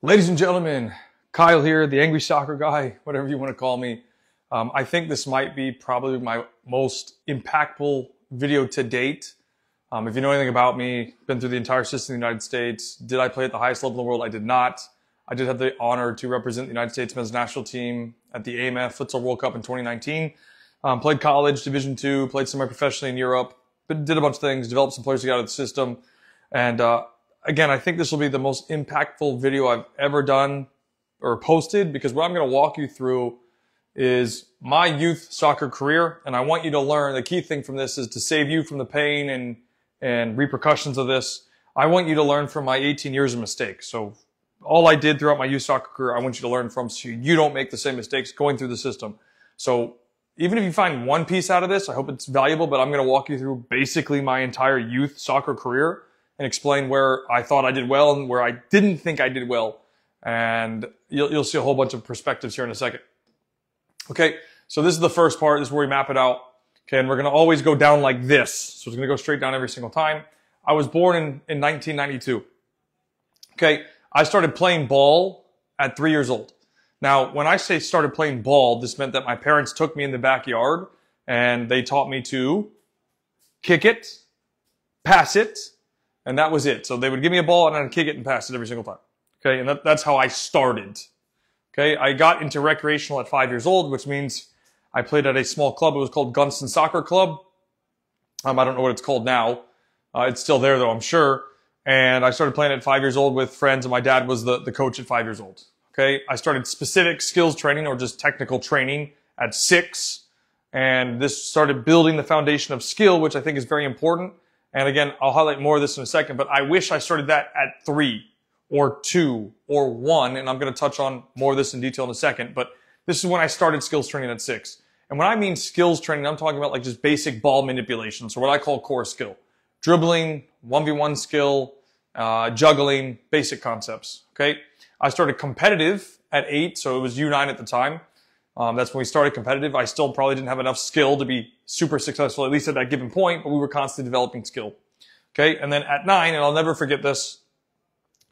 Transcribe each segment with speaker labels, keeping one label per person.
Speaker 1: Ladies and gentlemen, Kyle here, the angry soccer guy, whatever you want to call me. I think this might be probably my most impactful video to date. If you know anything about me, been through the entire system in the United States. Did I play at the highest level in the world? I did not. I did have the honor to represent the United States men's national team at the AMF Futsal World Cup in 2019. Played college, Division II, played semi-professionally in Europe, but did a bunch of things, developed some players to get out of the system. And again, I think this will be the most impactful video I've ever done or posted, because what I'm going to walk you through is my youth soccer career. And I want you to learn, the key thing from this is to save you from the pain and repercussions of this. I want you to learn from my 18 years of mistakes. So all I did throughout my youth soccer career, I want you to learn from, so you don't make the same mistakes going through the system. So even if you find one piece out of this, I hope it's valuable, but I'm going to walk you through basically my entire youth soccer career and explain where I thought I did well and where I didn't think I did well. And you'll see a whole bunch of perspectives here in a second. Okay, so this is the first part. This is where we map it out. Okay, and we're going to always go down like this. So it's going to go straight down every single time. I was born in 1992. Okay, I started playing ball at 3 years old. Now, when I say started playing ball, this meant that my parents took me in the backyard and they taught me to kick it, pass it, and that was it. So they would give me a ball and I'd kick it and pass it every single time. Okay, and that's how I started. Okay, I got into recreational at 5 years old, which means I played at a small club. It was called Gunston Soccer Club. I don't know what it's called now. It's still there though, I'm sure. And I started playing at 5 years old with friends, and my dad was the coach at 5 years old. Okay, I started specific skills training or just technical training at 6. And this started building the foundation of skill, which I think is very important. And again, I'll highlight more of this in a second, but I wish I started that at 3 or 2 or 1, and I'm going to touch on more of this in detail in a second, but this is when I started skills training at 6. And when I mean skills training, I'm talking about like just basic ball manipulation, so what I call core skill. Dribbling, 1v1 skill, juggling, basic concepts, okay? I started competitive at 8, so it was U9 at the time. That's when we started competitive. I still probably didn't have enough skill to be super successful, at least at that given point, but we were constantly developing skill. Okay, and then at 9, and I'll never forget this,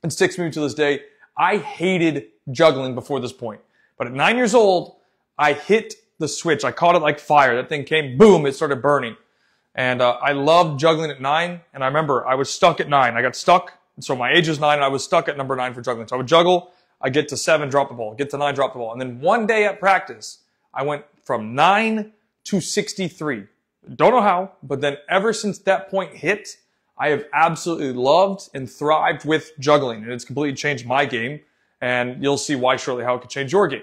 Speaker 1: it sticks with me to this day, I hated juggling before this point. But at 9 years old, I hit the switch. I caught it like fire. That thing came, boom, it started burning. And I loved juggling at 9, and I remember I was stuck at 9. I got stuck, so my age was 9, and I was stuck at number 9 for juggling. So I would juggle, I get to 7, drop the ball. Get to 9, drop the ball. And then one day at practice, I went from 9 to 63. Don't know how, but then ever since that point hit, I have absolutely loved and thrived with juggling. And it's completely changed my game. And you'll see why shortly how it could change your game.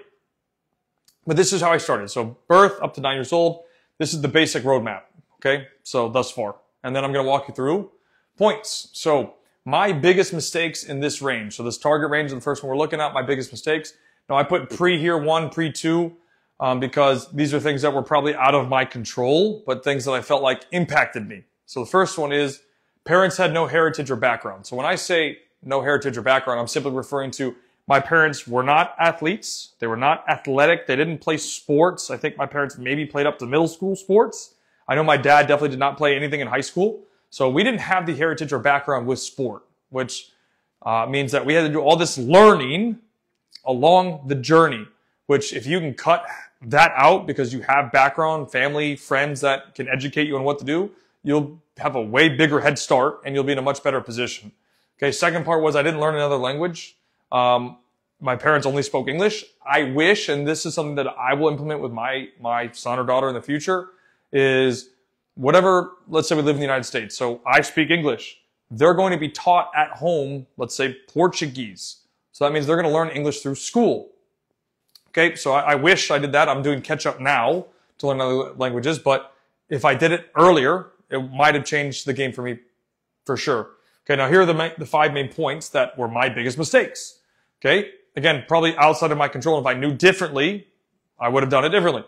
Speaker 1: But this is how I started. So birth up to 9 years old. This is the basic roadmap. Okay, so thus far. And then I'm going to walk you through points. So my biggest mistakes in this range. So this target range is the first one we're looking at, my biggest mistakes. Now I put pre here 1, pre 2, because these are things that were probably out of my control, but things that I felt like impacted me. So the first one is parents had no heritage or background. So when I say no heritage or background, I'm simply referring to my parents were not athletes. They were not athletic. They didn't play sports. I think my parents maybe played up to middle school sports. I know my dad definitely did not play anything in high school. So we didn't have the heritage or background with sport, which means that we had to do all this learning along the journey, which if you can cut that out because you have background, family, friends that can educate you on what to do, you'll have a way bigger head start and you'll be in a much better position. Okay, second part was I didn't learn another language. My parents only spoke English. I wish, and this is something that I will implement with my son or daughter in the future, is whatever, let's say we live in the United States, so I speak English. They're going to be taught at home, let's say Portuguese. So that means they're going to learn English through school. Okay, so I wish I did that. I'm doing catch up now to learn other languages, but if I did it earlier, it might have changed the game for me for sure. Okay, now here are the 5 main points that were my biggest mistakes. Okay, again, probably outside of my control. If I knew differently, I would have done it differently.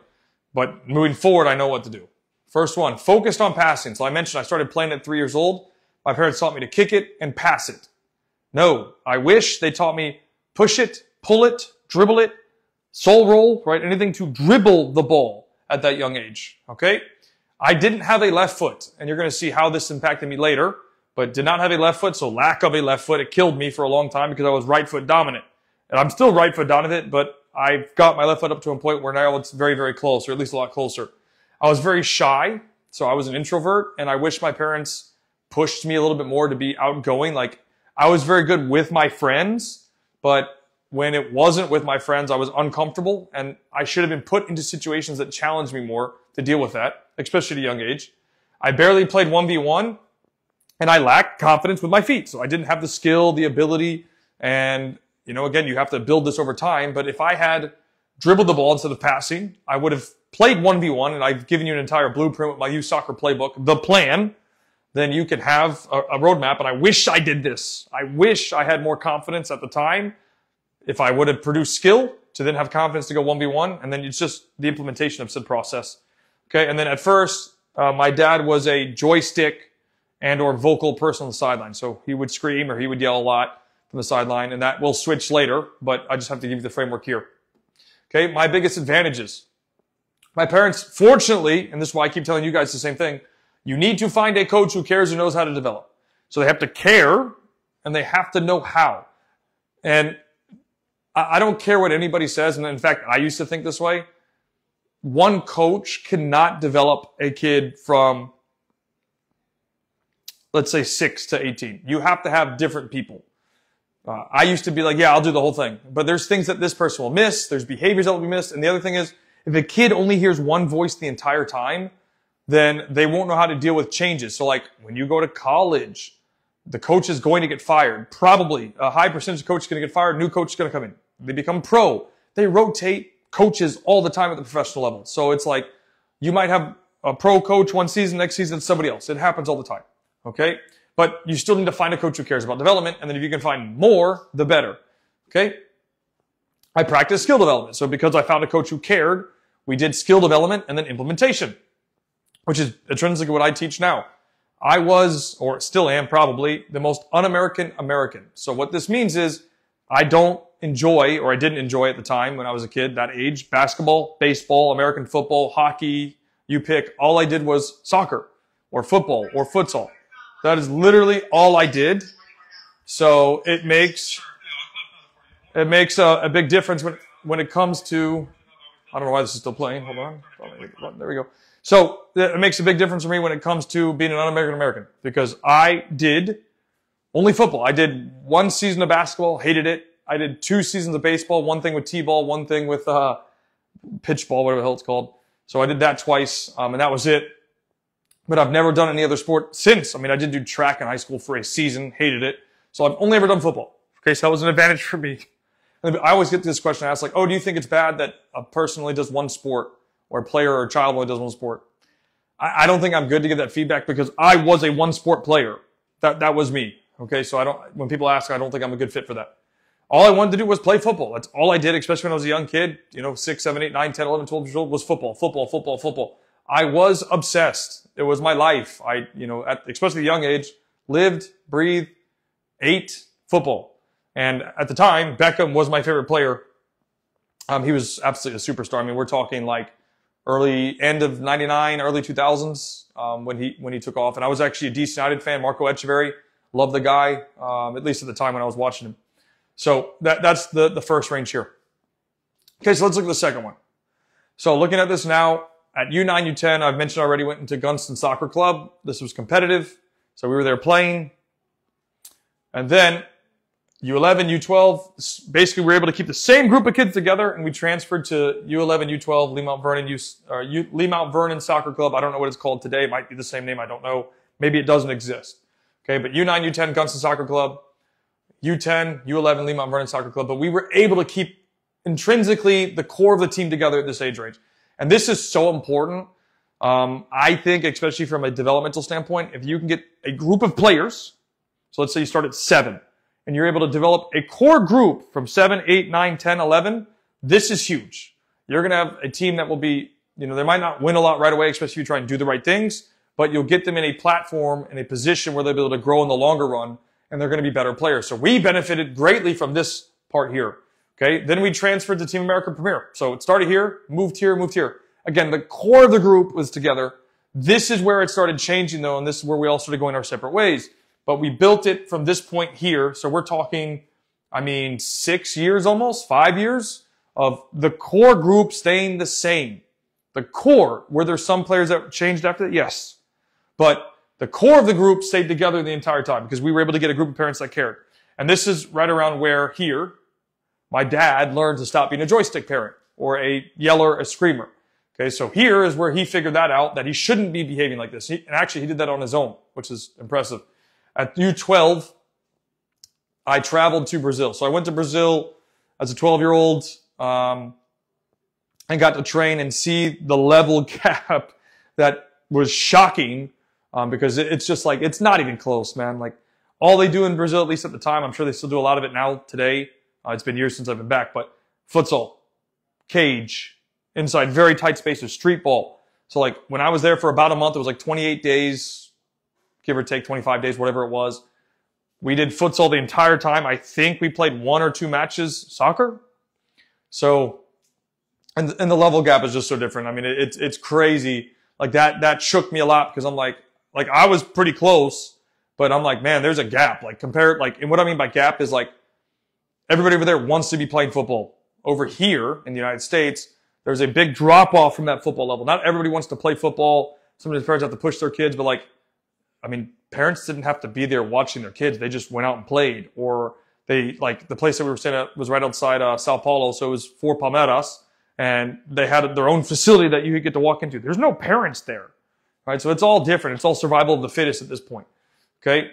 Speaker 1: But moving forward, I know what to do. First one, focused on passing. So I mentioned I started playing at 3 years old. My parents taught me to kick it and pass it. No, I wish they taught me push it, pull it, dribble it, soul roll, right? Anything to dribble the ball at that young age, okay? I didn't have a left foot, and you're going to see how this impacted me later, but did not have a left foot, so lack of a left foot, it killed me for a long time because I was right foot dominant. And I'm still right foot down of it, but I've got my left foot up to a point where now it's very, very close, or at least a lot closer. I was very shy, so I was an introvert, and I wish my parents pushed me a little bit more to be outgoing. Like, I was very good with my friends, but when it wasn't with my friends, I was uncomfortable, and I should have been put into situations that challenged me more to deal with that, especially at a young age. I barely played 1v1, and I lacked confidence with my feet. So I didn't have the skill, the ability, and, you know, again, you have to build this over time. But if I had dribbled the ball instead of passing, I would have played 1v1, and I've given you an entire blueprint with my youth soccer playbook, the plan. Then you can have a roadmap, and I wish I did this. I wish I had more confidence at the time. If I would have produced skill to then have confidence to go 1v1, and then it's just the implementation of said process. Okay, and then at first, my dad was a joystick and or vocal person on the sideline. So he would scream or he would yell a lot from the sideline, and that will switch later, but I just have to give you the framework here. Okay, my biggest advantages. My parents, fortunately, and this is why I keep telling you guys the same thing, you need to find a coach who cares and knows how to develop. So they have to care, and they have to know how. And I don't care what anybody says, and in fact, I used to think this way. One coach cannot develop a kid from, let's say, 6 to 18. You have to have different people. I used to be like, yeah, I'll do the whole thing. But there's things that this person will miss. There's behaviors that will be missed. And the other thing is, if a kid only hears one voice the entire time, then they won't know how to deal with changes. So like when you go to college, the coach is going to get fired. Probably a high percentage of coaches is going to get fired. New coach is going to come in. They become pro. They rotate coaches all the time at the professional level. So it's like you might have a pro coach one season, next season it's somebody else. It happens all the time. Okay? But you still need to find a coach who cares about development, and then if you can find more, the better. Okay? I practiced skill development. So because I found a coach who cared, we did skill development and then implementation, which is intrinsically what I teach now. I was, or still am probably, the most un-American American. So what this means is I don't enjoy, or I didn't enjoy at the time when I was a kid, that age, basketball, baseball, American football, hockey, you pick. All I did was soccer or football or futsal. That is literally all I did. So it makes a big difference when it comes to, I don't know why this is still playing. Hold on. There we go. So it makes a big difference for me when it comes to being an un-American American, because I did only football. I did one season of basketball, hated it. I did 2 seasons of baseball, one thing with T-ball, one thing with pitch ball, whatever the hell it's called. So I did that twice, and that was it. But I've never done any other sport since. I mean, I did do track in high school for a season, hated it. So I've only ever done football. Okay, so that was an advantage for me. And I always get this question asked, like, oh, do you think it's bad that a person only does one sport, or a player or a child only does one sport? I don't think I'm good to give that feedback, because I was a one-sport player. That was me. Okay, so when people ask, I don't think I'm a good fit for that. All I wanted to do was play football. That's all I did, especially when I was a young kid, 6, 7, 8, 9, 10, 11, 12 years old, was football, football, football, football. I was obsessed. It was my life. At especially a young age, lived, breathed, ate football. And at the time, Beckham was my favorite player. He was absolutely a superstar. I mean, we're talking like end of 99, early 2000s, when he took off. And I was actually a DC United fan, Marco Echeverri. Loved the guy, at least at the time when I was watching him. So that's the first range here. Okay, so let's look at the second one. So looking at this now, at U9, U10, I've mentioned already, went into Gunston Soccer Club. This was competitive, so we were there playing. And then U11, U12, basically we were able to keep the same group of kids together, and we transferred to U11, U12, Lee Mount Vernon Soccer Club. I don't know what it's called today. It might be the same name. I don't know. Maybe it doesn't exist. Okay, but U9, U10, Gunston Soccer Club, U10, U11, Lee Mount Vernon Soccer Club. But we were able to keep intrinsically the core of the team together at this age range. And this is so important. I think, especially from a developmental standpoint, if you can get a group of players, so let's say you start at 7, and you're able to develop a core group from 7, 8, 9, 10, 11, this is huge. You're going to have a team that will be, they might not win a lot right away, especially if you try and do the right things, but you'll get them in a platform, in a position where they'll be able to grow in the longer run, and they're going to be better players. So we benefited greatly from this part here. Okay, then we transferred to Team America Premier. So it started here, moved here, moved here. Again, the core of the group was together. This is where it started changing, though, and this is where we all started going our separate ways. But we built it from this point here. So we're talking I mean, 6 years almost, 5 years of the core group staying the same. The core, were there some players that changed after that? Yes. But the core of the group stayed together the entire time because we were able to get a group of parents that cared. And this is right around where here, my dad learned to stop being a joystick parent or a yeller, a screamer. Okay, so here is where he figured that out, that he shouldn't be behaving like this. And actually, he did that on his own, which is impressive. At U12, I traveled to Brazil. So I went to Brazil as a 12-year-old and got to train and see the level gap that was shocking because it's just like, it's not even close, man. Like, all they do in Brazil, at least at the time, I'm sure they still do a lot of it now today. It's been years since I've been back, but futsal, cage, inside very tight spaces, street ball. So like when I was there for about a month, it was like 28 days, give or take 25 days, whatever it was. We did futsal the entire time. I think we played 1 or 2 matches soccer. So, and the level gap is just so different. I mean, it's crazy. Like that shook me a lot because I'm like I was pretty close, but I'm like, man, there's a gap. Like compared, like, and what I mean by gap is like everybody over there wants to be playing football. Over here in the United States, there's a big drop off from that football level. Not everybody wants to play football. Some of the parents have to push their kids, but like, I mean, parents didn't have to be there watching their kids. They just went out and played. Or they, like, the place that we were staying at was right outside Sao Paulo, so it was for Palmeiras, and they had their own facility that you could get to walk into. There's no parents there, right? So it's all different. It's all survival of the fittest at this point, okay?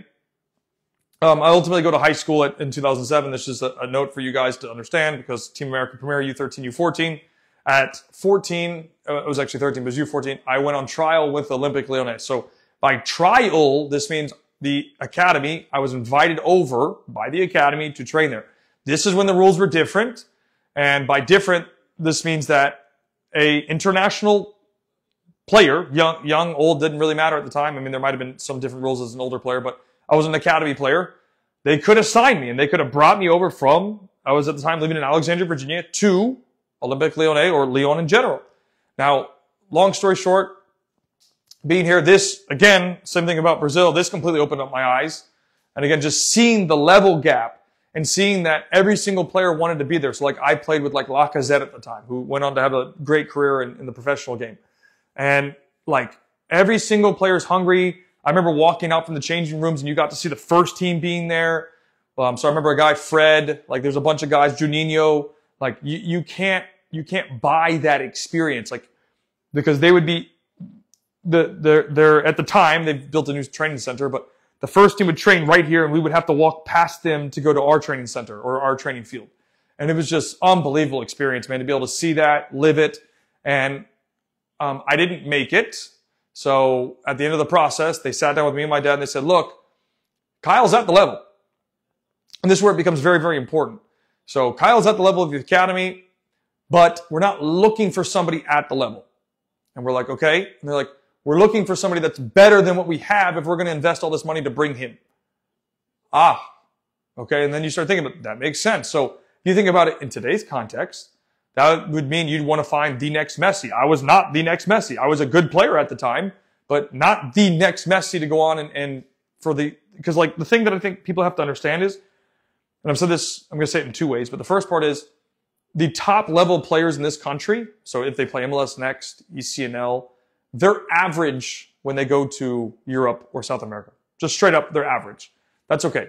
Speaker 1: I ultimately go to high school in 2007. This is a note for you guys to understand because Team America Premier, U13, U14. At 14, it was actually 13, but it was U14, I went on trial with Olympic Lyonnais. So by trial, this means the academy, I was invited over by the academy to train there. This is when the rules were different. And by different, this means that a international player, young, old, didn't really matter at the time. I mean, there might have been some different rules as an older player, but I was an academy player. They could have signed me and they could have brought me over from, I was at the time living in Alexandria, Virginia, to Olympic Lyonnais or Lyon in general. Now, long story short, being here, this, again, same thing about Brazil, this completely opened up my eyes. And again, just seeing the level gap and seeing that every single player wanted to be there. So like I played with like Lacazette at the time, who went on to have a great career in the professional game. And like every single player is hungry. I remember walking out from the changing rooms and you got to see the first team being there. So I remember a guy, Fred, like there's a bunch of guys, Juninho, like you can't buy that experience. Like, because they would be, they're at the time, they've built a new training center, but the first team would train right here and we would have to walk past them to go to our training center or our training field. And it was just unbelievable experience, man, to be able to see that, live it. And, I didn't make it. So at the end of the process, they sat down with me and my dad and they said, look, Kyle's at the level. And this is where it becomes very, very important. So Kyle's at the level of the academy, but we're not looking for somebody at the level. And we're like, okay. And they're like, we're looking for somebody that's better than what we have if we're going to invest all this money to bring him. Okay. And then you start thinking about that makes sense. So you think about it in today's context, that would mean you'd want to find the next Messi. I was not the next Messi. I was a good player at the time, but not the next Messi to go on and for the, because like the thing that I think people have to understand is, and I've said this, I'm going to say it in 2 ways, but the first part is the top level players in this country. So if they play MLS Next, ECNL, they're average when they go to Europe or South America. Just straight up, they're average. That's okay.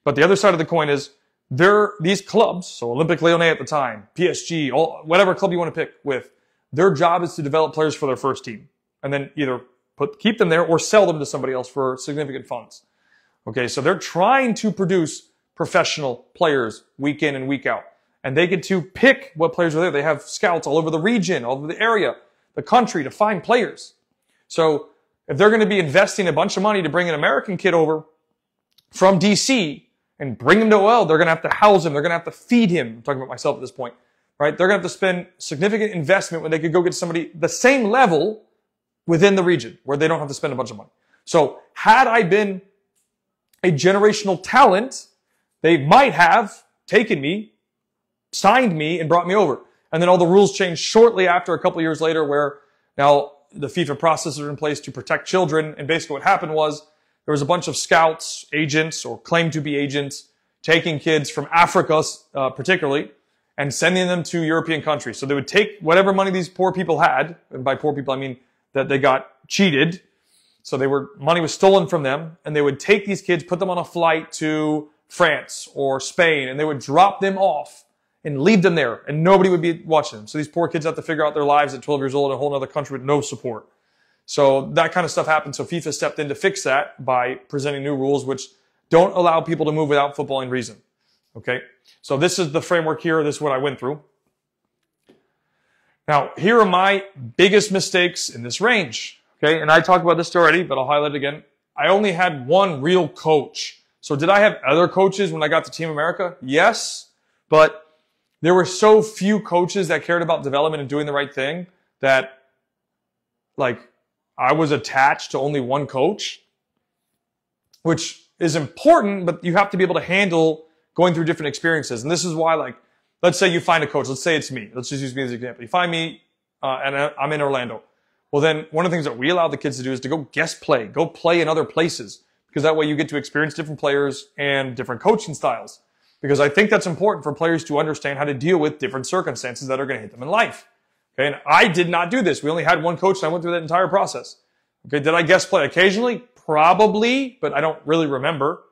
Speaker 1: But the other side of the coin is these clubs, so Olympic Lyonnais at the time, PSG, whatever club you want to pick with, their job is to develop players for their first team and then either keep them there or sell them to somebody else for significant funds. Okay, so they're trying to produce professional players week in and week out. And they get to pick what players are there. They have scouts all over the region, all over the area, the country to find players. So if they're going to be investing a bunch of money to bring an American kid over from DC and bring him to OL, they're going to have to house him. They're going to have to feed him. I'm talking about myself at this point, right? They're going to have to spend significant investment when they could go get somebody the same level within the region where they don't have to spend a bunch of money. So had I been a generational talent, they might have taken me, signed me, and brought me over. And then all the rules changed shortly after, a couple years later, where now the FIFA processes are in place to protect children. And basically what happened was there was a bunch of scouts, agents, or claimed to be agents, taking kids from Africa, particularly, and sending them to European countries. So they would take whatever money these poor people had, and by poor people I mean that they got cheated. So money was stolen from them, and they would take these kids, put them on a flight to France or Spain, and they would drop them off and leave them there, and nobody would be watching them. So these poor kids have to figure out their lives at 12 years old in a whole other country with no support. So that kind of stuff happened. So FIFA stepped in to fix that by presenting new rules which don't allow people to move without footballing reason. Okay? So this is the framework here. This is what I went through. Now, here are my biggest mistakes in this range. Okay? And I talked about this already, but I'll highlight it again. I only had one real coach. So did I have other coaches when I got to Team America? Yes, but there were so few coaches that cared about development and doing the right thing that, like, I was attached to only one coach, which is important, but you have to be able to handle going through different experiences. And this is why, like, let's say you find a coach. Let's say it's me. Let's just use me as an example. You find me, and I'm in Orlando. Well, then one of the things that we allow the kids to do is to go guest play, go play in other places, because that way you get to experience different players and different coaching styles. Because I think that's important for players to understand how to deal with different circumstances that are going to hit them in life. Okay, and I did not do this. We only had one coach, and I went through that entire process. Okay, did I guest play occasionally? Probably, but I don't really remember.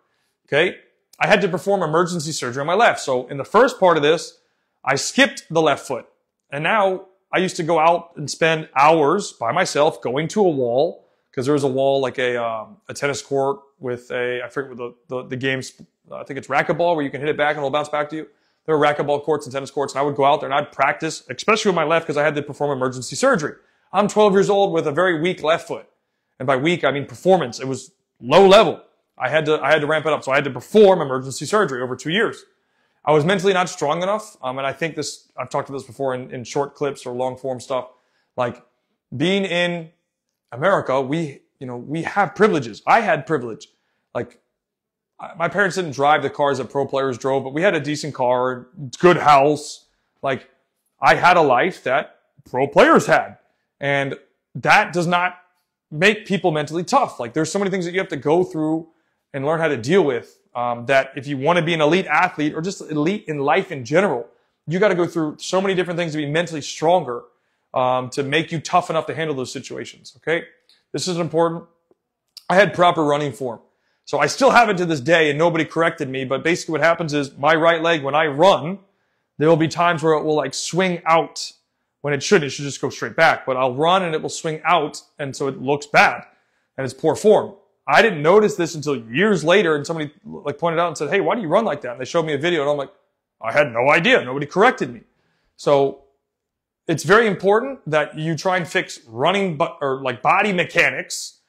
Speaker 1: Okay, I had to perform emergency surgery on my left. So in the first part of this, I skipped the left foot. And now I used to go out and spend hours by myself going to a wall, because there was a wall like a tennis court with I forget what the game's, I think it's racquetball, where you can hit it back and it'll bounce back to you. There were racquetball courts and tennis courts, and I would go out there and I'd practice, especially with my left, because I had to perform emergency surgery. I'm 12 years old with a very weak left foot. And by weak, I mean performance. It was low level. I had to ramp it up. So I had to perform emergency surgery over 2 years. I was mentally not strong enough. And I think I've talked about this before in short clips or long form stuff. Like, being in America, we have privileges. I had privilege. Like, my parents didn't drive the cars that pro players drove, but we had a decent car, good house. Like, I had a life that pro players had. And that does not make people mentally tough. Like, there's so many things that you have to go through and learn how to deal with, that if you want to be an elite athlete or just elite in life in general, you got to go through so many different things to be mentally stronger, to make you tough enough to handle those situations. Okay? This is important. I had proper running form. So I still have it to this day, and nobody corrected me, but basically what happens is my right leg, when I run, there will be times where it will like swing out when it shouldn't. It should just go straight back. But I'll run and it will swing out, and so it looks bad, and it's poor form. I didn't notice this until years later, and somebody like pointed out and said, "Hey, why do you run like that?" And they showed me a video, and I'm like, I had no idea. Nobody corrected me. So it's very important that you try and fix running or like body mechanics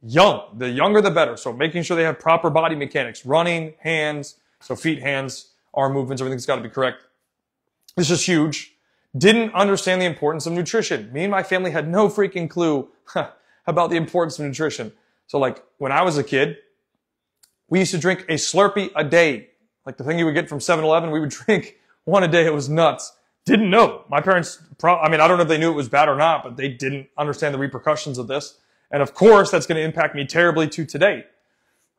Speaker 1: young. The younger, the better. So making sure they have proper body mechanics, running, hands, so feet, hands, arm movements, everything's got to be correct. This is huge. Didn't understand the importance of nutrition. Me and my family had no freaking clue about the importance of nutrition. So like when I was a kid, we used to drink a Slurpee a day. Like the thing you would get from 7-Eleven, we would drink one a day. It was nuts. Didn't know. My parents, I don't know if they knew it was bad or not, but they didn't understand the repercussions of this. And of course, that's going to impact me terribly to today.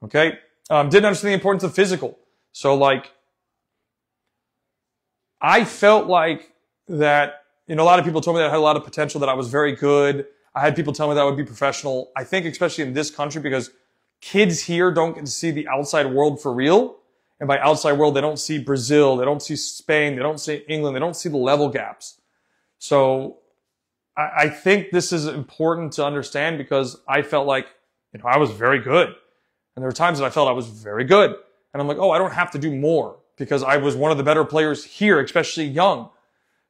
Speaker 1: Okay? Didn't understand the importance of physical. So like, I felt like that, a lot of people told me that I had a lot of potential, that I was very good. I had people tell me that I would be professional. I think especially in this country, because kids here don't get to see the outside world for real. And by outside world, they don't see Brazil, they don't see Spain, they don't see England, they don't see the level gaps. So I think this is important to understand, because I felt like, I was very good. And there were times that I felt I was very good. And I'm like, oh, I don't have to do more, because I was one of the better players here, especially young.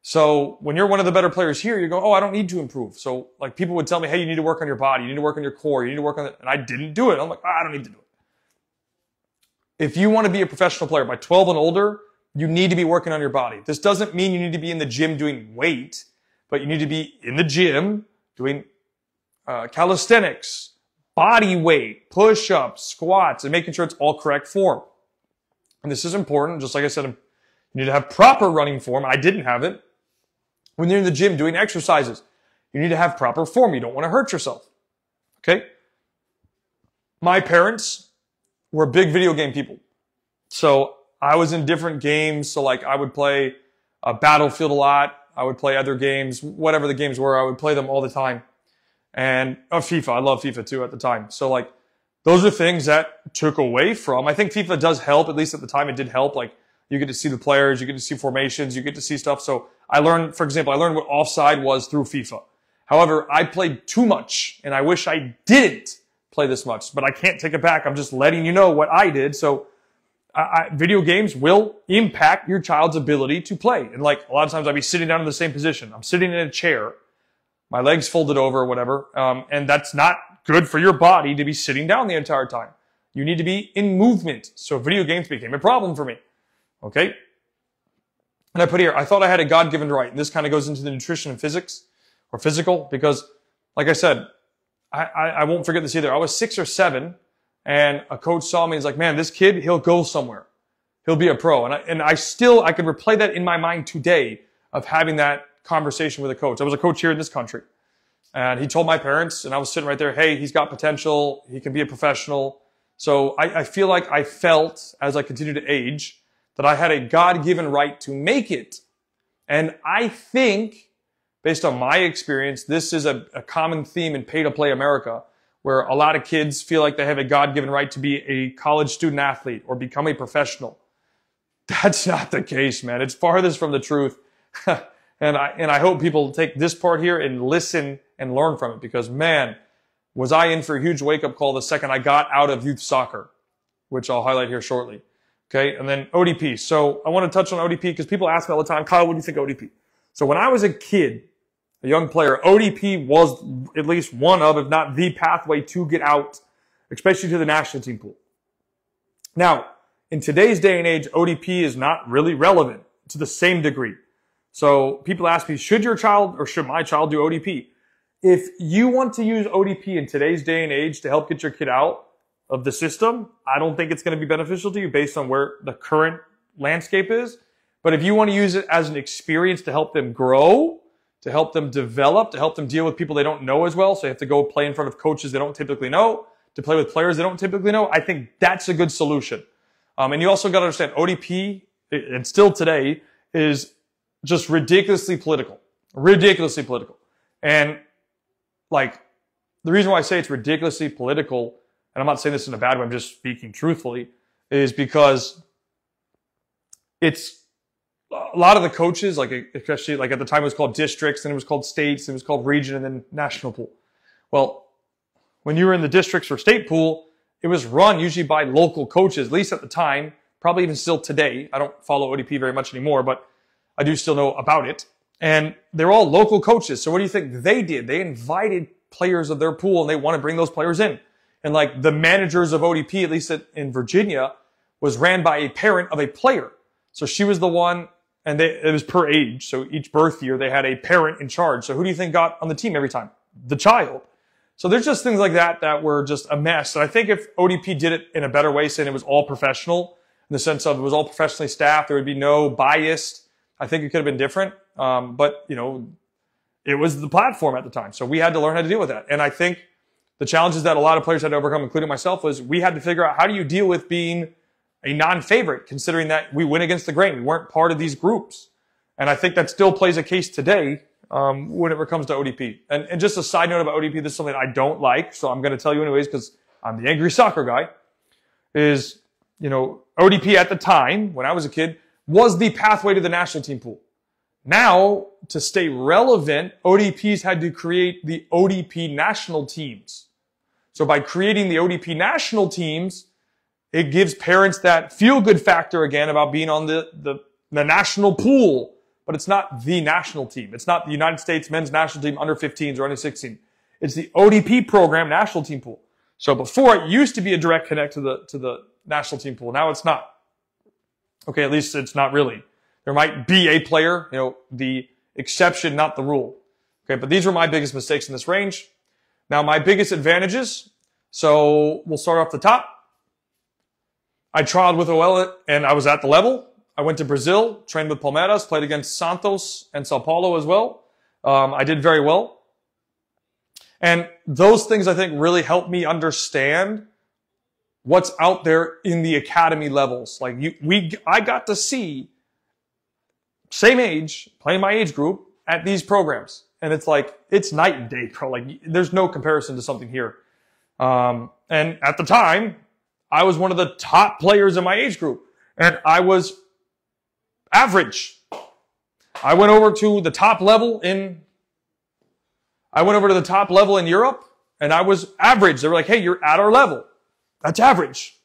Speaker 1: So when you're one of the better players here, you go, oh, I don't need to improve. So like people would tell me, hey, you need to work on your body. You need to work on your core. You need to work on it. And I didn't do it. I'm like, I don't need to do it. If you want to be a professional player by 12 and older, you need to be working on your body. This doesn't mean you need to be in the gym doing weight, but you need to be in the gym doing calisthenics, body weight, push-ups, squats, and making sure it's all correct form. And this is important. Just like I said, you need to have proper running form. I didn't have it. When you're in the gym doing exercises, you need to have proper form. You don't want to hurt yourself. Okay? My parents were big video game people. So I was in different games. So like I would play Battlefield a lot. I would play other games, whatever the games were. I would play them all the time. And FIFA. I love FIFA too at the time. So like those are things that took away from. I think FIFA does help. At least at the time it did help. Like you get to see the players, you get to see formations, you get to see stuff. So I learned, for example, I learned what offside was through FIFA. However, I played too much and I wish I didn't play this much, but I can't take it back. I'm just letting you know what I did. So video games will impact your child's ability to play. And like a lot of times I'd be sitting down in the same position. I'm sitting in a chair, my legs folded over or whatever. And that's not good for your body to be sitting down the entire time. You need to be in movement. So video games became a problem for me. Okay. And I put here, I thought I had a God-given right. And this kind of goes into the nutrition and physics or physical because like I said, I won't forget this either. I was 6 or 7 and a coach saw me and he's like, man, this kid, he'll go somewhere. He'll be a pro. And I could replay that in my mind today of having that conversation with a coach. I was a coach here in this country and he told my parents and I was sitting right there, hey, he's got potential. He can be a professional. So I feel like I felt as I continued to age that I had a God-given right to make it. And I think, based on my experience, this is a common theme in pay-to-play America, where a lot of kids feel like they have a God-given right to be a college student athlete or become a professional. That's not the case, man. It's farthest from the truth. and I hope people take this part here and listen and learn from it because, man, was I in for a huge wake-up call the second I got out of youth soccer, which I'll highlight here shortly. Okay, and then ODP. So I want to touch on ODP because people ask me all the time, Kyle, what do you think of ODP? So when I was a kid, a young player, ODP was at least one of, if not the pathway to get out, especially to the national team pool. Now, in today's day and age, ODP is not really relevant to the same degree. So people ask me, should your child or should my child do ODP? If you want to use ODP in today's day and age to help get your kid out of the system, I don't think it's going to be beneficial to you based on where the current landscape is. But if you want to use it as an experience to help them grow, to help them develop, to help them deal with people they don't know as well, so you have to go play in front of coaches they don't typically know, to play with players they don't typically know, I think that's a good solution. And you also got to understand ODP, and still today, is just ridiculously political. Ridiculously political. And like, the reason why I say it's ridiculously political, and I'm not saying this in a bad way, I'm just speaking truthfully, is because it's a lot of the coaches, like especially like at the time it was called districts, and it was called states, and it was called region, and then national pool. Well, when you were in the districts or state pool, it was run usually by local coaches, at least at the time, probably even still today. I don't follow ODP very much anymore, but I do still know about it. And they're all local coaches. So what do you think they did? They invited players of their pool, and they want to bring those players in. And like the managers of ODP, at least in Virginia, was ran by a parent of a player. So she was the one, and it was per age. So each birth year, they had a parent in charge. So who do you think got on the team every time? The child. So there's just things like that that were just a mess. And I think if ODP did it in a better way, saying it was all professional, in the sense of it was all professionally staffed, there would be no bias, I think it could have been different. But, you know, it was the platform at the time. So we had to learn how to deal with that. And I think the challenges that a lot of players had to overcome, including myself, was we had to figure out how do you deal with being a non-favorite, considering that we went against the grain. We weren't part of these groups. And I think that still plays a case today when it comes to ODP. And just a side note about ODP, this is something I don't like, so I'm going to tell you anyways because I'm the angry soccer guy, is, you know, ODP at the time, when I was a kid, was the pathway to the national team pool. Now, to stay relevant, ODPs had to create the ODP national teams. So by creating the ODP national teams, it gives parents that feel-good factor again about being on the national pool, but it's not the national team. It's not the United States men's national team under 15s or under 16. It's the ODP program national team pool. So before it used to be a direct connect to the national team pool. Now it's not. Okay, at least it's not really. There might be a player, you know, the exception, not the rule. Okay, but these were my biggest mistakes in this range. Now my biggest advantages. So we'll start off the top. I trialed with OL and I was at the level. I went to Brazil, trained with Palmeiras, played against Santos and Sao Paulo as well. I did very well. And those things I think really helped me understand what's out there in the academy levels. Like I got to see same age, playing my age group at these programs. And it's like, it's night and day, bro. Like there's no comparison to something here. And at the time, I was one of the top players in my age group and I was average. I went over to the top level in Europe and I was average. They were like, hey, you're at our level. That's average.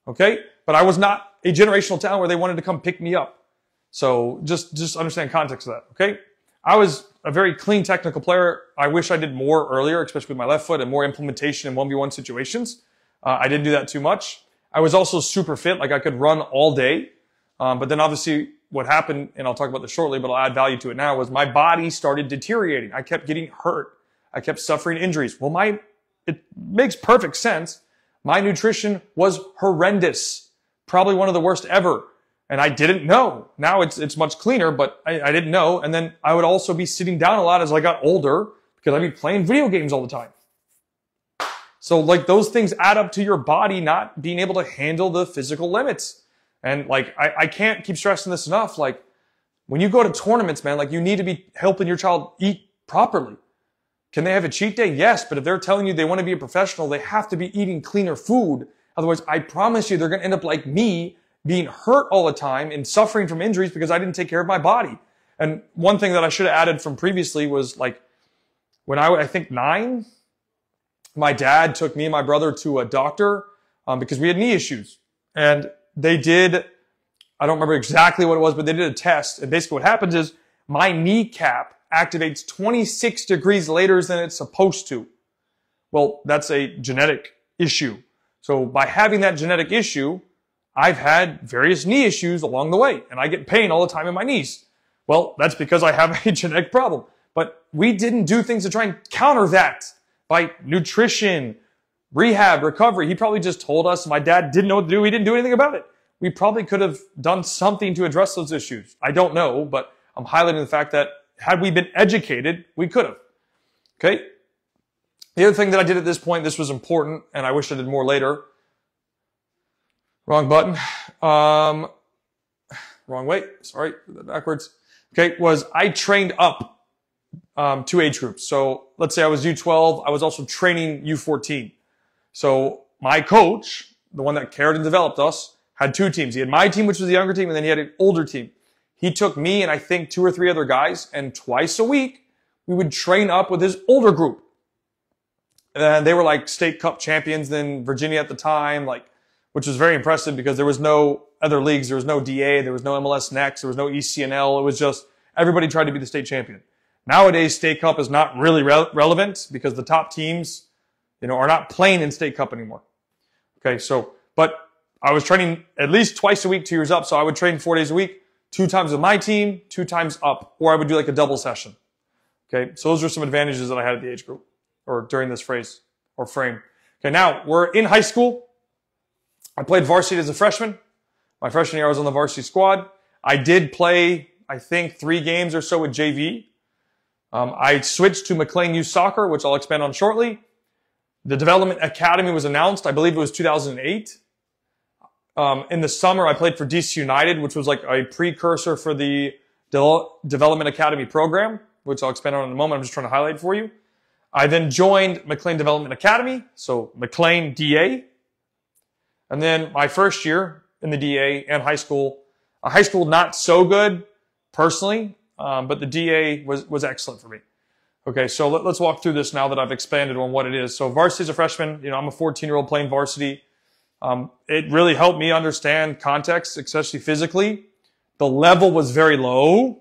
Speaker 1: Okay. But I was not a generational talent where they wanted to come pick me up. So just understand context of that. Okay. I was a very clean technical player. I wish I did more earlier, especially with my left foot and more implementation in 1v1 situations. I didn't do that too much. I was also super fit. Like I could run all day. But then obviously what happened, and I'll talk about this shortly, but I'll add value to it now, was my body started deteriorating. I kept getting hurt. I kept suffering injuries. Well, it makes perfect sense. My nutrition was horrendous. Probably one of the worst ever. And I didn't know. Now it's much cleaner, but I didn't know. And then I would also be sitting down a lot as I got older because I'd be playing video games all the time. So like those things add up to your body not being able to handle the physical limits. And like, I can't keep stressing this enough. Like when you go to tournaments, man, like you need to be helping your child eat properly. Can they have a cheat day? Yes. But if they're telling you they want to be a professional, they have to be eating cleaner food. Otherwise, I promise you, they're going to end up like me, being hurt all the time and suffering from injuries because I didn't take care of my body. And one thing that I should have added from previously was like when I think 9, my dad took me and my brother to a doctor because we had knee issues. And they did, I don't remember exactly what it was, but they did a test. And basically what happens is my kneecap activates 26 degrees later than it's supposed to. Well, that's a genetic issue. So by having that genetic issue, I've had various knee issues along the way, and I get pain all the time in my knees. Well, that's because I have a genetic problem. But we didn't do things to try and counter that by nutrition, rehab, recovery. He probably just told us. My dad didn't know what to do. He didn't do anything about it. We probably could have done something to address those issues. I don't know, but I'm highlighting the fact that had we been educated, we could have. Okay? The other thing that I did at this point, this was important, and I wish I did more later. Wrong button. Wrong way. Sorry, backwards. Okay, was I trained up 2 age groups. So let's say I was U12. I was also training U14. So my coach, the one that cared and developed us, had 2 teams. He had my team, which was the younger team, and then he had an older team. He took me and I think 2 or 3 other guys, and twice a week, we would train up with his older group. And they were like state cup champions in Virginia at the time, like, which was very impressive because there was no other leagues. There was no DA. There was no MLS Next. There was no ECNL. It was just everybody tried to be the state champion. Nowadays, state cup is not really relevant because the top teams, are not playing in state cup anymore. Okay. So, but I was training at least twice a week, 2 years up. So I would train 4 days a week, 2 times with my team, 2 times up, or I would do like a double session. Okay. So those are some advantages that I had at the age group or during this phrase or frame. Okay. Now we're in high school. I played varsity as a freshman. My freshman year, I was on the varsity squad. I did play, I think, 3 games or so with JV. I switched to McLean Youth Soccer, which I'll expand on shortly. The Development Academy was announced. I believe it was 2008. In the summer, I played for DC United, which was like a precursor for the Development Academy program, which I'll expand on in a moment. I'm just trying to highlight for you. I then joined McLean Development Academy, so McLean DA. And then my first year in the DA and high school not so good personally, but the DA was excellent for me. Okay, so let's walk through this now that I've expanded on what it is. So varsity as a freshman, I'm a 14-year-old playing varsity. It really helped me understand context, especially physically. The level was very low.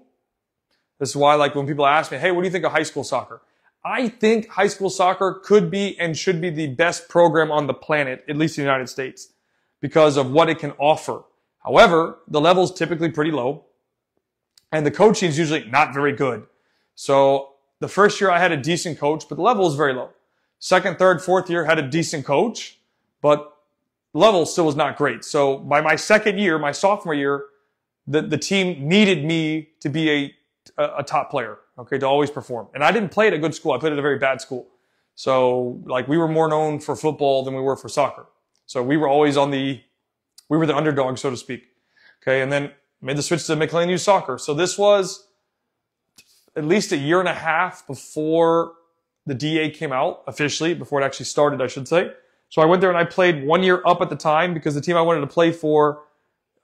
Speaker 1: This is why, like, when people ask me, hey, what do you think of high school soccer? I think high school soccer could be and should be the best program on the planet, at least in the United States, because of what it can offer. However, the level is typically pretty low, and the coaching is usually not very good. So the first year I had a decent coach, but the level was very low. Second, third, fourth year had a decent coach, but the level still was not great. So by my second year, my sophomore year, the team needed me to be a top player, okay, to always perform. And I didn't play at a good school. I played at a very bad school. So like we were more known for football than we were for soccer. So we were always we were the underdog, so to speak. Okay. And then made the switch to McLean Youth Soccer. So this was at least a year and a half before the DA came out officially, before it actually started, I should say. So I went there and I played 1 year up at the time because the team I wanted to play for,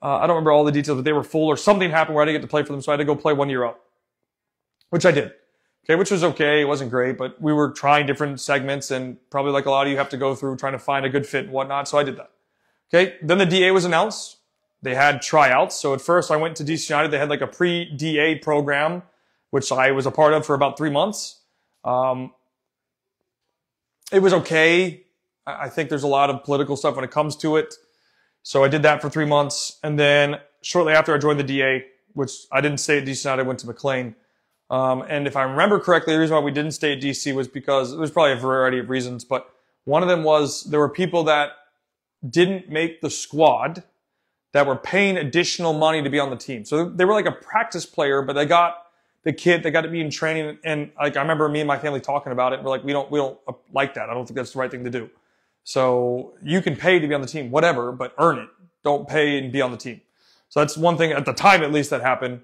Speaker 1: I don't remember all the details, but they were full or something happened where I didn't get to play for them. So I had to go play 1 year up, which I did. Okay, which was okay. It wasn't great, but we were trying different segments and probably like a lot of you have to go through trying to find a good fit and whatnot. So I did that. Okay, then the DA was announced. They had tryouts. So at first I went to DC United. They had like a pre-DA program, which I was a part of for about 3 months. It was okay. I think there's a lot of political stuff when it comes to it. So I did that for 3 months. And then shortly after I joined the DA, which I didn't stay at DC United, I went to McLean. And if I remember correctly, the reason why we didn't stay at DC was because it was probably a variety of reasons, but one of them was there were people that didn't make the squad that were paying additional money to be on the team. So they were like a practice player, but they got the kid, they got to be in training. And like, I remember me and my family talking about it. And we're like, we don't like that. I don't think that's the right thing to do. So you can pay to be on the team, whatever, but earn it. Don't pay and be on the team. So that's one thing at the time, at least, that happened.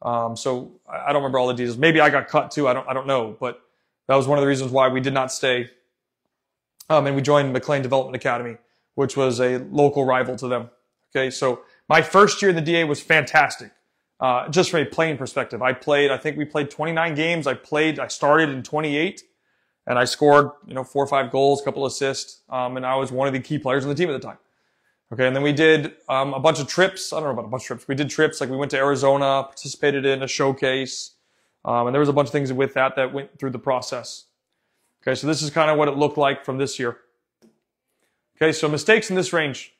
Speaker 1: So I don't remember all the details. Maybe I got cut too. I don't know, but that was one of the reasons why we did not stay. And we joined McLean Development Academy, which was a local rival to them. Okay. So my first year in the DA was fantastic. Just from a playing perspective, I think we played 29 games. I started in 28 and I scored, 4 or 5 goals, a couple assists. And I was one of the key players on the team at the time. Okay. And then we did, a bunch of trips. I don't know about a bunch of trips. We did trips. Like we went to Arizona, participated in a showcase. And there was a bunch of things with that went through the process. Okay. So this is kind of what it looked like from this year. Okay. So mistakes in this range.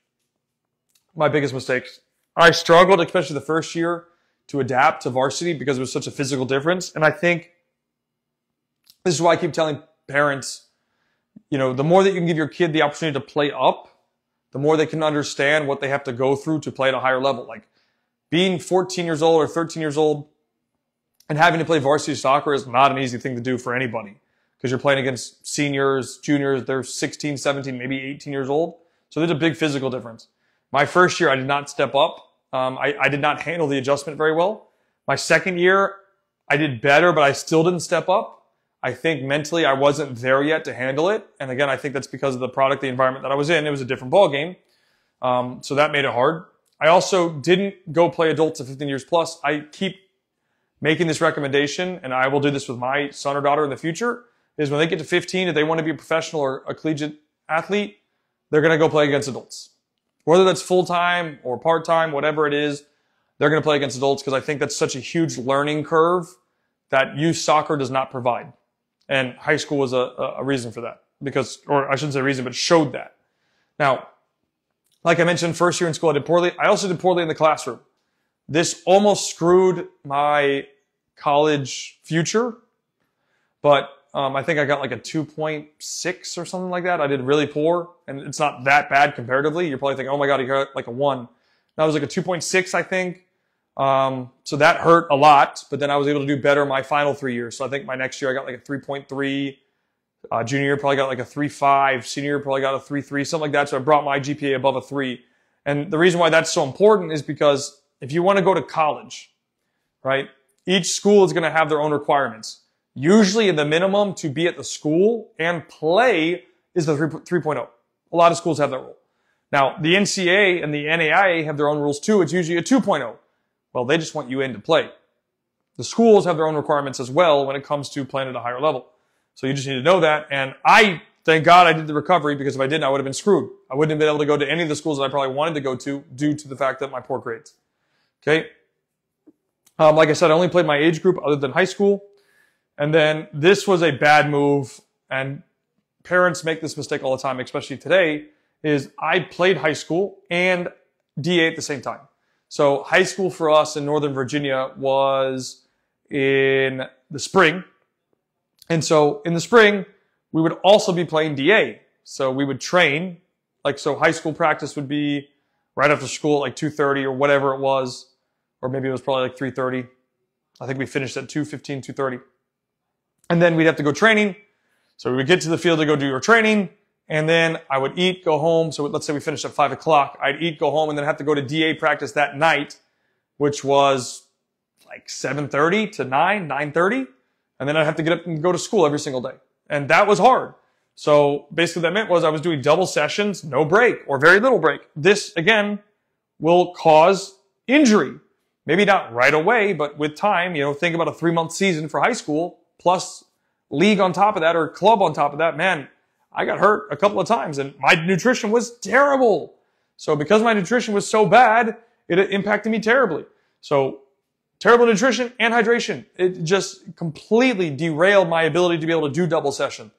Speaker 1: My biggest mistakes. I struggled, especially the first year, to adapt to varsity because it was such a physical difference. And I think this is why I keep telling parents, the more that you can give your kid the opportunity to play up, the more they can understand what they have to go through to play at a higher level. Like being 14 years old or 13 years old and having to play varsity soccer is not an easy thing to do for anybody because you're playing against seniors, juniors, they're 16, 17, maybe 18 years old. So there's a big physical difference. My first year, I did not step up. I did not handle the adjustment very well. My second year, I did better, but I still didn't step up. I think mentally I wasn't there yet to handle it. And again, I think that's because of the product, the environment that I was in. It was a different ball game. So that made it hard. I also didn't go play adults at 15 years plus. I keep making this recommendation, and I will do this with my son or daughter in the future, is when they get to 15, if they want to be a professional or a collegiate athlete, they're going to go play against adults. Whether that's full-time or part-time, whatever it is, they're going to play against adults because I think that's such a huge learning curve that youth soccer does not provide. And high school was a reason for that or I shouldn't say reason, but showed that. Now, like I mentioned, first year in school, I did poorly. I also did poorly in the classroom. This almost screwed my college future, but I think I got like a 2.6 or something like that. I did really poor, and it's not that bad comparatively. You're probably thinking, oh my God, you got like a 1. That was like a 2.6, I think. So that hurt a lot, but then I was able to do better my final 3 years. So I think my next year I got like a 3.3. Junior year probably got like a 3.5. Senior year probably got a 3.3, something like that. So I brought my GPA above a 3. And the reason why that's so important is because if you want to go to college, right, each school is going to have their own requirements. Usually the minimum to be at the school and play is the 3.0. A lot of schools have that rule. Now, the NCAA and the NAIA have their own rules too. It's usually a 2.0. Well, they just want you in to play. The schools have their own requirements as well when it comes to playing at a higher level. So you just need to know that. And thank God I did the recovery, because if I didn't, I would have been screwed. I wouldn't have been able to go to any of the schools that I probably wanted to go to due to the fact that my poor grades. Okay. Like I said, I only played my age group other than high school. And then this was a bad move. And parents make this mistake all the time, especially today, is I played high school and DA at the same time. So high school for us in Northern Virginia was in the spring. And so in the spring, we would also be playing DA. So we would train, so high school practice would be right after school at like 2:30 or whatever it was, or maybe it was probably like 3:30. I think we finished at 2:15, 2:30. And then we'd have to go training. So we would get to the field to go do our training. And then I would eat, go home. So let's say we finished at 5 o'clock. I'd eat, go home, and then have to go to DA practice that night, which was like 7:30 to 9:30. And then I'd have to get up and go to school every single day. And that was hard. So basically what that meant was I was doing double sessions, no break or very little break. This, again, will cause injury. Maybe not right away, but with time, think about a 3-month season for high school plus league on top of that or club on top of that. Man, I got hurt a couple of times and my nutrition was terrible. So because my nutrition was so bad, it impacted me terribly. So terrible nutrition and hydration. It just completely derailed my ability to be able to do double session.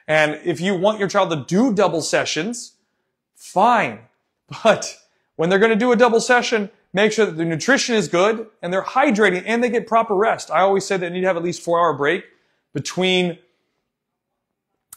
Speaker 1: And if you want your child to do double sessions, fine. But when they're going to do a double session, make sure that the nutrition is good and they're hydrating and they get proper rest. I always say they need to have at least 4-hour break between,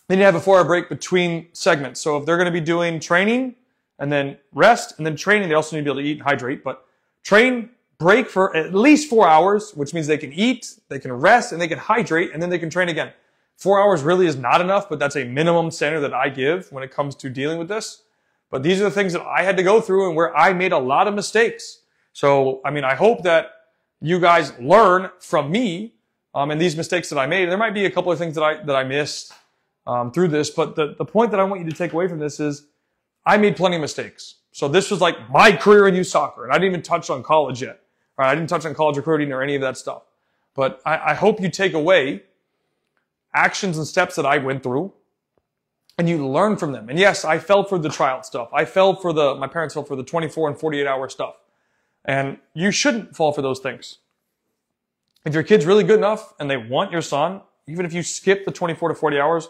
Speaker 1: they need to have a 4-hour break between segments. So if they're going to be doing training and then rest and then training, they also need to be able to eat and hydrate. But train, break for at least 4 hours, which means they can eat, they can rest, and they can hydrate, and then they can train again. 4 hours really is not enough, but that's a minimum standard that I give when it comes to dealing with this. But these are the things that I had to go through and where I made a lot of mistakes. So, I hope that you guys learn from me and these mistakes that I made. There might be a couple of things that I missed through this, but the point that I want you to take away from this is I made plenty of mistakes. So this was like my career in youth soccer, and I didn't even touch on college yet. All right, I didn't touch on college recruiting or any of that stuff. But I hope you take away actions and steps that I went through and you learn from them. And yes, I fell for the tryout stuff. My parents fell for the 24 and 48 hour stuff. And you shouldn't fall for those things. If your kid's really good enough and they want your son, even if you skip the 24 to 40 hours,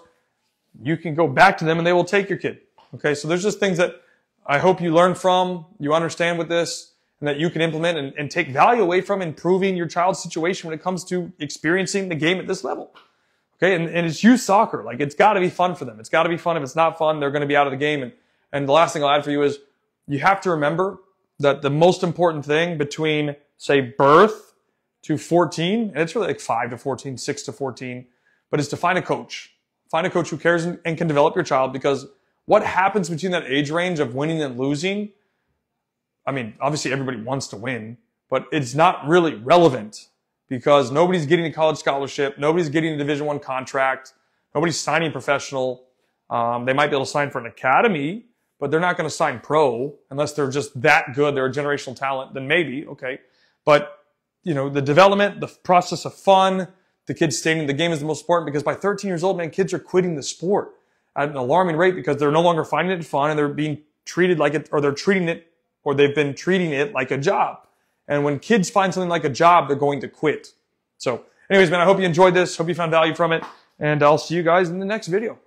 Speaker 1: you can go back to them and they will take your kid. Okay, so there's just things that I hope you learn from, you understand with this, and that you can implement and take value away from improving your child's situation when it comes to experiencing the game at this level. Okay, and it's youth soccer. Like, it's got to be fun for them. It's got to be fun. If it's not fun, they're going to be out of the game. And the last thing I'll add for you is you have to remember that the most important thing between, say, birth to 14, and it's really like 5 to 14, 6 to 14, but is to find a coach. Find a coach who cares and can develop your child, because what happens between that age range of winning and losing, obviously everybody wants to win, but it's not really relevant because nobody's getting a college scholarship, nobody's getting a Division I contract, nobody's signing professional. They might be able to sign for an academy, but they're not going to sign pro unless they're just that good. They're a generational talent, then maybe, okay. But, the development, the process of fun, the kids staying in the game is the most important, because by 13 years old, man, kids are quitting the sport at an alarming rate because they're no longer finding it fun and they're being treated like it, or they've been treating it like a job. And when kids find something like a job, they're going to quit. So anyways, man, I hope you enjoyed this. Hope you found value from it. And I'll see you guys in the next video.